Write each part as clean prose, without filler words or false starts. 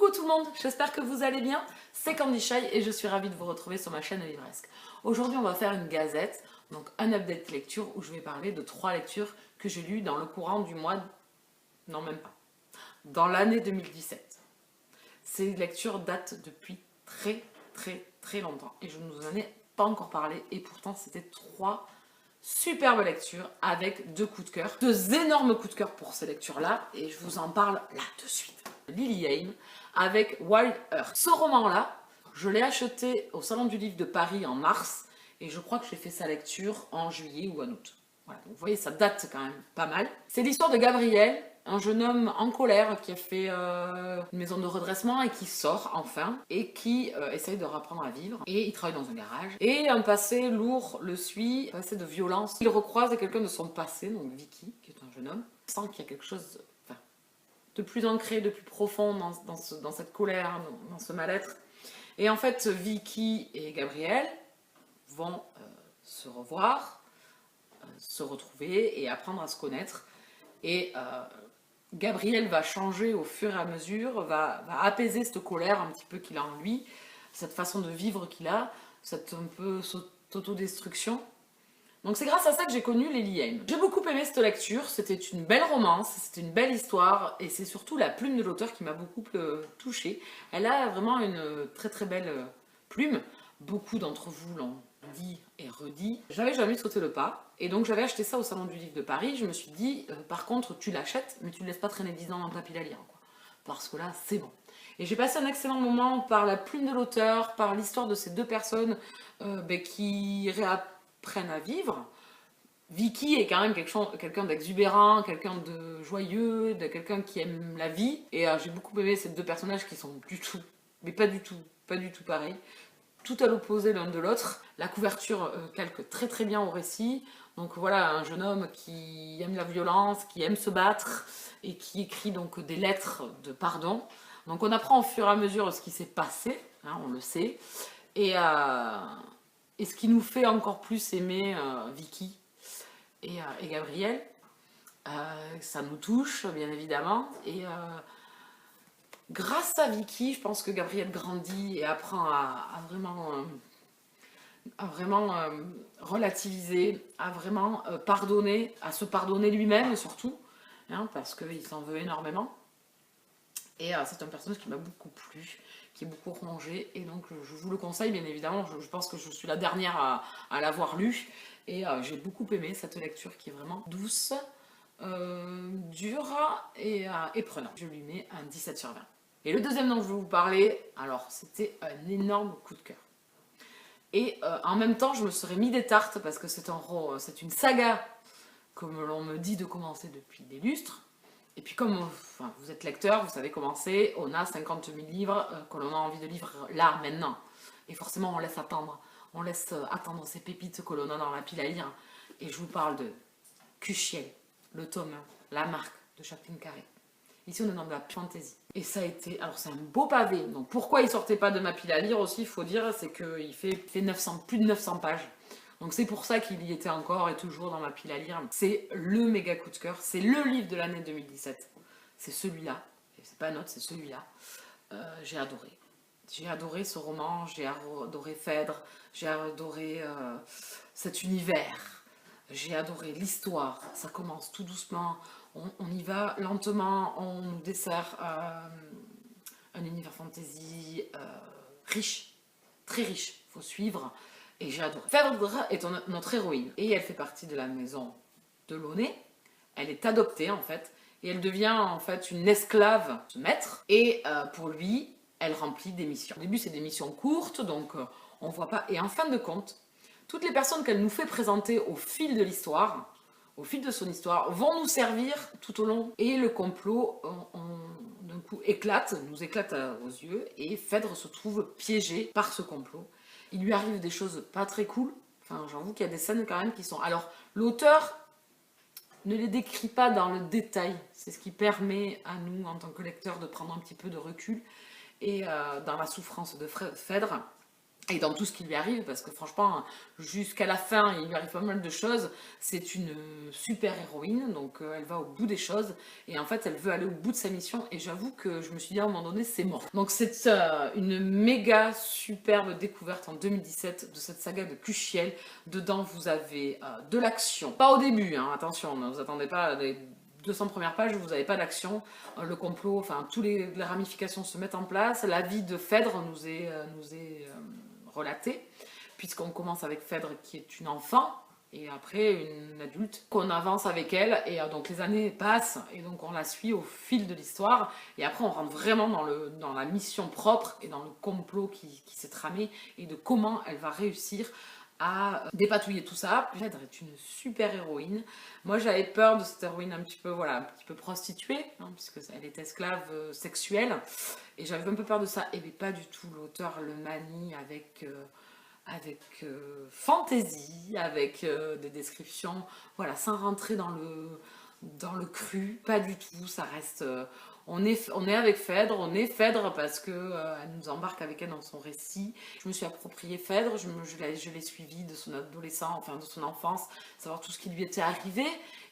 Coucou tout le monde, j'espère que vous allez bien, c'est Candy Shy et je suis ravie de vous retrouver sur ma chaîne Livresque. Aujourd'hui on va faire une gazette, donc un update lecture où je vais parler de 3 lectures que j'ai lues dans le courant du mois, non même pas, dans l'année 2017. Ces lectures datent depuis très longtemps et je ne vous en ai pas encore parlé et pourtant c'était 3 superbes lectures avec 2 coups de cœur, 2 énormes coups de cœur pour ces lectures-là et je vous en parle là de suite. Lily Haim avec Wild Earth. Ce roman-là, je l'ai acheté au Salon du Livre de Paris en mars et je crois que j'ai fait sa lecture en juillet ou en août. Voilà, donc vous voyez, ça date quand même pas mal. C'est l'histoire de Gabriel, un jeune homme en colère qui a fait une maison de redressement et qui sort enfin et qui essaye de reprendre à vivre. Et il travaille dans un garage. Et un passé lourd le suit, un passé de violence. Il recroise quelqu'un de son passé, donc Vicky, qui est un jeune homme. Il sent qu'il y a quelque chose de plus ancré, de plus profond dans cette colère, dans ce mal-être. Et en fait, Vicky et Gabriel vont se revoir, se retrouver et apprendre à se connaître. Et Gabriel va changer au fur et à mesure, va apaiser cette colère un petit peu qu'il a en lui, cette façon de vivre qu'il a, cette un peu autodestruction. Donc c'est grâce à ça que j'ai connu Lily Haim. J'ai beaucoup aimé cette lecture, c'était une belle romance, c'était une belle histoire et c'est surtout la plume de l'auteur qui m'a beaucoup touchée. Elle a vraiment une très belle plume. Beaucoup d'entre vous l'ont dit et redit. J'avais jamais sauté le pas et donc j'avais acheté ça au Salon du Livre de Paris. Je me suis dit, par contre tu l'achètes mais tu ne laisses pas traîner 10 ans dans ta pile à lire, quoi. Parce que là c'est bon. Et j'ai passé un excellent moment par la plume de l'auteur, par l'histoire de ces 2 personnes qui réapprennent à vivre. Vicky est quand même quelqu'un d'exubérant, quelqu'un de joyeux, de quelqu'un qui aime la vie. Et j'ai beaucoup aimé ces 2 personnages qui sont du tout, mais pas du tout pareils. Tout à l'opposé l'un de l'autre. La couverture calque très bien au récit. Donc voilà, un jeune homme qui aime la violence, qui aime se battre et qui écrit donc des lettres de pardon. Donc on apprend au fur et à mesure ce qui s'est passé, hein, on le sait. Et ce qui nous fait encore plus aimer Vicky et Gabriel. Ça nous touche, bien évidemment. Et grâce à Vicky, je pense que Gabriel grandit et apprend à vraiment relativiser, à vraiment pardonner, à se pardonner lui-même surtout, hein, parce qu'il s'en veut énormément. Et c'est un personnage qui m'a beaucoup plu, qui est beaucoup rongé, et donc je vous le conseille bien évidemment. Je pense que je suis la dernière à l'avoir lu, et j'ai beaucoup aimé cette lecture qui est vraiment douce, dure et prenante. Je lui mets un 17 sur 20. Et le deuxième dont je vais vous parler, alors c'était un énorme coup de cœur. Et en même temps, je me serais mis des tartes parce que c'est une saga, comme l'on me dit de commencer depuis des lustres. Et puis comme vous êtes lecteur, vous savez comment c'est, on a 50 000 livres que l'on a envie de lire là, maintenant. Et forcément, on laisse attendre. On laisse attendre ces pépites que l'on a dans la pile à lire. Et je vous parle de Cuchiel, le tome 1, la marque de Chaplin Carré. Ici, on est dans de la fantasy. Et ça a été... Alors, c'est un beau pavé. Donc, pourquoi il sortait pas de ma pile à lire aussi, il faut dire, c'est qu'il fait plus de 900 pages. Donc, c'est pour ça qu'il y était encore et toujours dans ma pile à lire. C'est le méga coup de cœur. C'est le livre de l'année 2017. C'est celui-là. Et c'est pas un autre, c'est celui-là. J'ai adoré. J'ai adoré ce roman. J'ai adoré Phèdre. J'ai adoré cet univers. J'ai adoré l'histoire. Ça commence tout doucement. On y va lentement, on nous dessert un univers fantasy riche, très riche, il faut suivre, et j'ai adoré. Phèdre est notre héroïne, et elle fait partie de la maison de Launay, elle est adoptée en fait, et elle devient en fait une esclave de maître, et pour lui, elle remplit des missions. Au début, c'est des missions courtes, donc on voit pas, et en fin de compte, toutes les personnes qu'elle nous fait présenter au fil de l'histoire, au fil de son histoire, vont nous servir tout au long. Et le complot, d'un coup, nous éclate aux yeux, et Phèdre se trouve piégé par ce complot. Il lui arrive des choses pas très cool. Enfin, j'avoue qu'il y a des scènes quand même qui sont... Alors, l'auteur ne les décrit pas dans le détail. C'est ce qui permet à nous, en tant que lecteurs, de prendre un petit peu de recul. Et dans la souffrance de Phèdre, et dans tout ce qui lui arrive, parce que franchement, jusqu'à la fin, il lui arrive pas mal de choses. C'est une super héroïne, donc elle va au bout des choses, et en fait, elle veut aller au bout de sa mission, et j'avoue que je me suis dit à un moment donné, c'est mort. Donc c'est une méga superbe découverte en 2017 de cette saga de Kushiel. Dedans, vous avez de l'action. Pas au début, hein, attention, ne vous attendez pas à des 200 premières pages, vous n'avez pas d'action, le complot, enfin, toutes les ramifications se mettent en place, la vie de Phèdre nous est relatée, puisqu'on commence avec Phèdre qui est une enfant, et après une adulte, qu'on avance avec elle, et donc les années passent, et donc on la suit au fil de l'histoire, et après on rentre vraiment dans la mission propre, et dans le complot qui s'est tramé, et de comment elle va réussir à dépatouiller tout ça. Phèdre est une super héroïne. Moi j'avais peur de cette héroïne un petit peu, voilà, un petit peu prostituée, hein, puisque elle est esclave sexuelle, et j'avais un peu peur de ça, et mais pas du tout. L'auteur le manie avec fantaisie, avec des descriptions, voilà, sans rentrer dans le cru, pas du tout, ça reste... on est avec Phèdre, on est Phèdre parce que elle nous embarque avec elle dans son récit. Je me suis approprié Phèdre, je l'ai suivi de son adolescent, enfin de son enfance, savoir tout ce qui lui était arrivé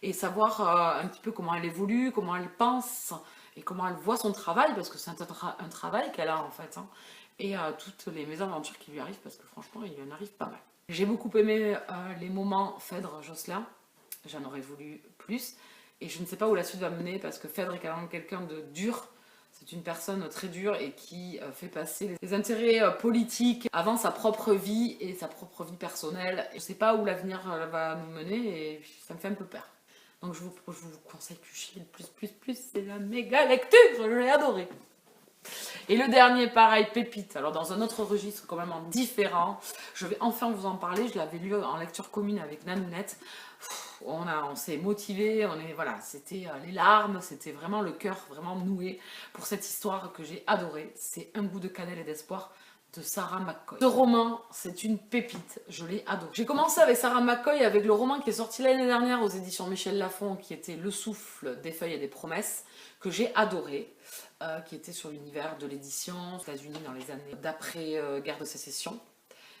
et savoir un petit peu comment elle évolue, comment elle pense et comment elle voit son travail, parce que c'est un travail qu'elle a en fait, hein, et toutes les mésaventures qui lui arrivent, parce que franchement il en arrive pas mal. J'ai beaucoup aimé les moments Phèdre-Jocelyn, j'en aurais voulu plus. Et je ne sais pas où la suite va mener, parce que Phèdre est quand même quelqu'un de dur. C'est une personne très dure et qui fait passer les intérêts politiques avant sa propre vie et sa propre vie personnelle. Je ne sais pas où l'avenir va nous mener et ça me fait un peu peur. Donc je vous conseille Kushiel plus, c'est la méga lecture, je l'ai adoré. Et le dernier, pareil, pépite. Alors dans un autre registre complètement différent, je vais enfin vous en parler. Je l'avais lu en lecture commune avec Nanounette. On s'est motivé, voilà, c'était les larmes, c'était vraiment le cœur vraiment noué pour cette histoire que j'ai adorée. C'est Un goût de cannelle et d'espoir de Sarah McCoy. Ce roman, c'est une pépite, je l'ai adoré. J'ai commencé avec Sarah McCoy avec le roman qui est sorti l'année dernière aux éditions Michel Lafon, qui était Le souffle des feuilles et des promesses, que j'ai adoré, qui était sur l'univers de l'édition aux États-Unis dans les années d'après guerre de sécession.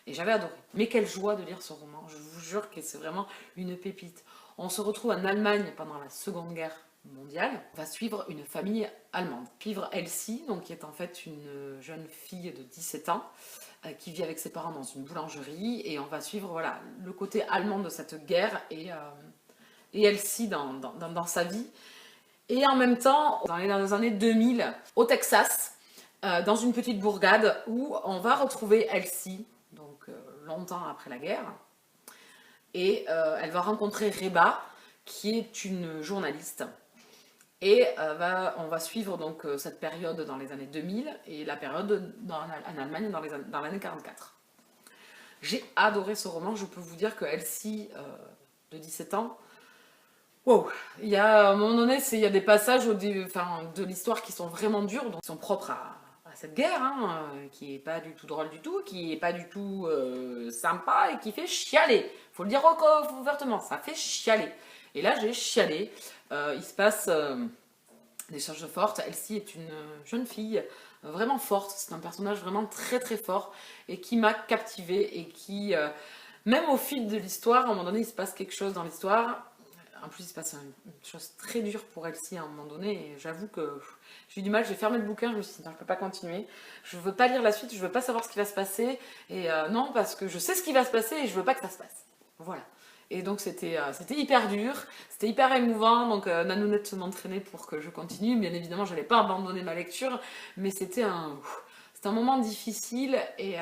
Et j'avais adoré. Mais quelle joie de lire ce roman, je vous jure que c'est vraiment une pépite. On se retrouve en Allemagne pendant la Seconde Guerre mondiale. On va suivre une famille allemande. Suivre Elsie, donc, qui est en fait une jeune fille de 17 ans, qui vit avec ses parents dans une boulangerie. Et on va suivre voilà, le côté allemand de cette guerre et Elsie dans sa vie. Et en même temps, dans les années 2000, au Texas, dans une petite bourgade où on va retrouver Elsie, donc longtemps après la guerre, et elle va rencontrer Reba, qui est une journaliste, et on va suivre donc cette période dans les années 2000 et la période en Allemagne dans l'année 44. J'ai adoré ce roman, je peux vous dire que Elsie, de 17 ans, wow. Il y a, à un moment donné, il y a des passages de l'histoire qui sont vraiment durs, donc qui sont propres à cette guerre, hein, qui est pas du tout drôle du tout, qui est pas du tout sympa et qui fait chialer. Faut le dire ouvertement, ça fait chialer. Et là, j'ai chialé. Il se passe des choses fortes. Elsie est une jeune fille vraiment forte. C'est un personnage vraiment très très fort et qui m'a captivée et qui, même au fil de l'histoire, à un moment donné, il se passe quelque chose dans l'histoire. En plus, il se passe une chose très dure pour Elsie à un moment donné, et j'avoue que j'ai eu du mal, j'ai fermé le bouquin, je me suis dit non, je peux pas continuer, je veux pas lire la suite, je veux pas savoir ce qui va se passer, et non, parce que je sais ce qui va se passer et je veux pas que ça se passe. Voilà. Et donc c'était hyper dur, c'était hyper émouvant, donc Nanounette m'entraînait pour que je continue, bien évidemment, je n'allais pas abandonner ma lecture, mais c'était un moment difficile, et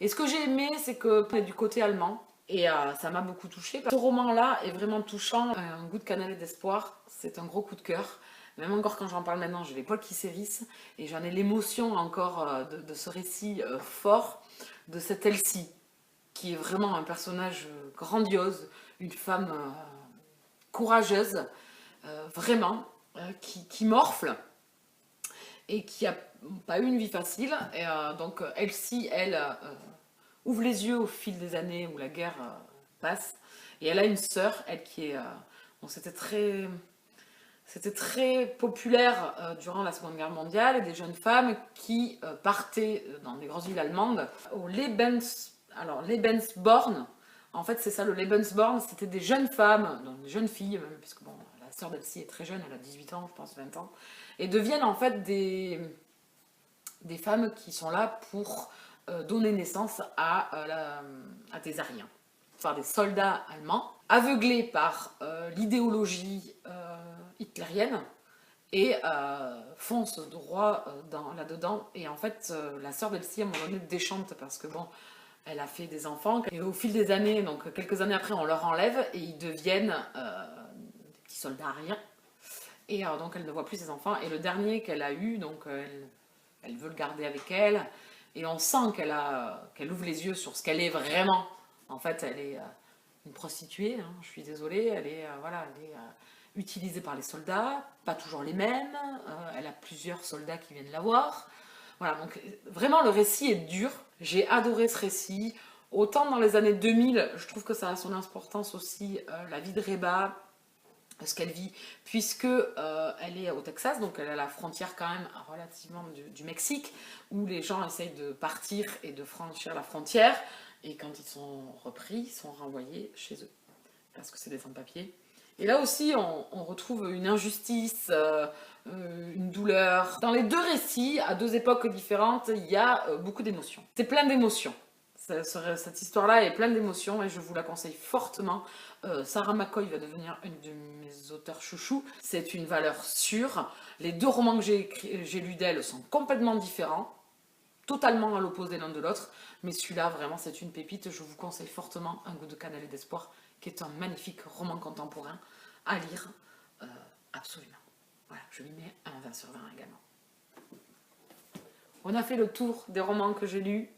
ce que j'ai aimé, c'est que du côté allemand. Et ça m'a beaucoup touchée. Ce roman-là est vraiment touchant. Un goût de cannelle et d'espoir, c'est un gros coup de cœur. Même encore quand j'en parle maintenant, j'ai les poils qui s'hérissent. Et j'en ai l'émotion encore de ce récit fort de cette Elsie, qui est vraiment un personnage grandiose, une femme courageuse, vraiment, qui morfle et qui n'a pas eu une vie facile. Et donc Elsie, elle... ouvre les yeux au fil des années où la guerre passe. Et elle a une sœur, elle qui est... bon, c'était très C'était très populaire durant la Seconde Guerre mondiale, et des jeunes femmes qui partaient dans des grosses villes allemandes au Lebensborn. En fait, c'est ça, le Lebensborn, c'était des jeunes femmes, donc des jeunes filles même, puisque bon, la sœur d'Elsie est très jeune, elle a 18 ans, je pense 20 ans, et deviennent en fait des femmes qui sont là pour donner naissance à des Aryens, enfin des soldats allemands, aveuglés par l'idéologie hitlérienne, et fonce droit là-dedans. Et en fait, la sœur d'Elsie, à un moment donné, déchante parce que bon, elle a fait des enfants. Et au fil des années, donc quelques années après, on leur enlève et ils deviennent des petits soldats aryens. Et donc elle ne voit plus ses enfants. Et le dernier qu'elle a eu, donc elle veut le garder avec elle. Et on sent qu'elle ouvre les yeux sur ce qu'elle est vraiment. En fait, elle est une prostituée, hein, je suis désolée. Elle est, utilisée par les soldats, pas toujours les mêmes. Elle a plusieurs soldats qui viennent la voir. Voilà, donc vraiment le récit est dur. J'ai adoré ce récit. Autant dans les années 2000, je trouve que ça a son importance aussi, la vie de Reba, ce qu'elle vit, puisque elle est au Texas, donc elle a la frontière quand même relativement du Mexique, où les gens essayent de partir et de franchir la frontière, et quand ils sont repris, ils sont renvoyés chez eux, parce que c'est des sans-papiers. Et là aussi, on retrouve une injustice, une douleur. Dans les deux récits, à deux époques différentes, il y a beaucoup d'émotions. C'est plein d'émotions. Cette histoire-là est pleine d'émotions et je vous la conseille fortement. Sarah McCoy va devenir une de mes auteurs chouchous. C'est une valeur sûre. Les deux romans que j'ai lus d'elle sont complètement différents, totalement à l'opposé l'un de l'autre. Mais celui-là, vraiment, c'est une pépite. Je vous conseille fortement Un goût de cannelle et d'espoir, qui est un magnifique roman contemporain à lire. Absolument. Voilà, je lui mets un 20 sur 20 également. On a fait le tour des romans que j'ai lus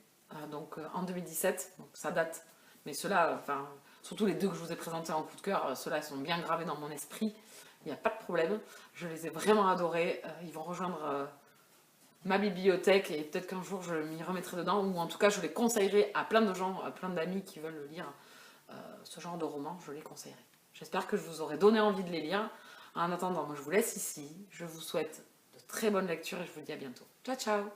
en 2017, donc ça date. Mais ceux-là, enfin, surtout les deux que je vous ai présentés en coup de cœur, ceux-là sont bien gravés dans mon esprit. Il n'y a pas de problème. Je les ai vraiment adorés. Ils vont rejoindre ma bibliothèque et peut-être qu'un jour je m'y remettrai dedans, ou en tout cas je les conseillerai à plein de gens, à plein d'amis qui veulent lire ce genre de romans, je les conseillerai. J'espère que je vous aurai donné envie de les lire. En attendant, moi je vous laisse ici. Je vous souhaite de très bonnes lectures et je vous dis à bientôt. Ciao ciao!